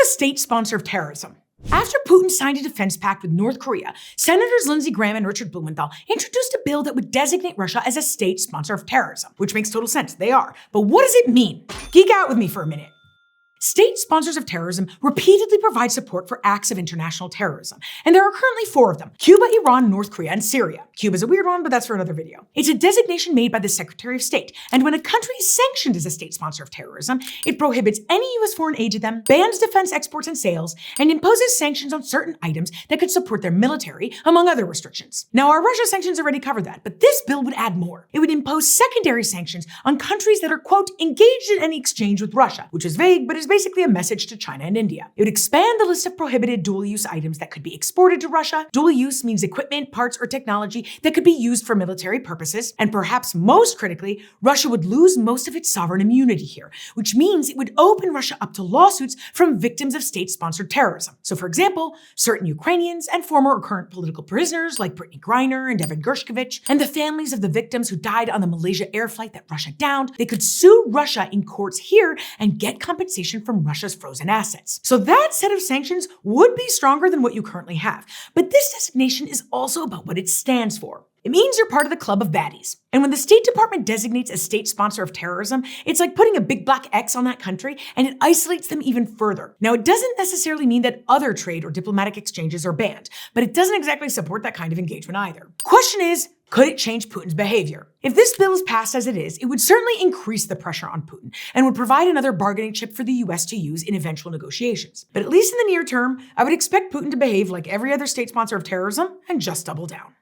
a state sponsor of terrorism? After Putin signed a defense pact with North Korea, Senators Lindsey Graham and Richard Blumenthal introduced a bill that would designate Russia as a state sponsor of terrorism, which makes total sense. They are. But what does it mean? Geek out with me for a minute. State sponsors of terrorism repeatedly provide support for acts of international terrorism, and there are currently 4 of them: Cuba, Iran, North Korea, and Syria. Cuba's a weird one, but that's for another video. It's a designation made by the Secretary of State, and when a country is sanctioned as a state sponsor of terrorism, it prohibits any U.S. foreign aid to them, bans defense exports and sales, and imposes sanctions on certain items that could support their military, among other restrictions. Now, our Russia sanctions already cover that, but this bill would add more. It would impose secondary sanctions on countries that are, quote, engaged in any exchange with Russia, which is vague, but is basically a message to China and India. It would expand the list of prohibited dual-use items that could be exported to Russia. Dual-use means equipment, parts, or technology that could be used for military purposes. And perhaps most critically, Russia would lose most of its sovereign immunity here, which means it would open Russia up to lawsuits from victims of state-sponsored terrorism. So for example, certain Ukrainians and former or current political prisoners like Brittany Griner and Devin Gershkovich, and the families of the victims who died on the Malaysia air flight that Russia downed, they could sue Russia in courts here and get compensation from Russia's frozen assets. So that set of sanctions would be stronger than what you currently have. But this designation is also about what it stands for. It means you're part of the club of baddies. And when the State Department designates a state sponsor of terrorism, it's like putting a big black X on that country, and it isolates them even further. Now, it doesn't necessarily mean that other trade or diplomatic exchanges are banned, but it doesn't exactly support that kind of engagement either. Question is, could it change Putin's behavior? If this bill is passed as it is, it would certainly increase the pressure on Putin and would provide another bargaining chip for the US to use in eventual negotiations. But at least in the near term, I would expect Putin to behave like every other state sponsor of terrorism and just double down.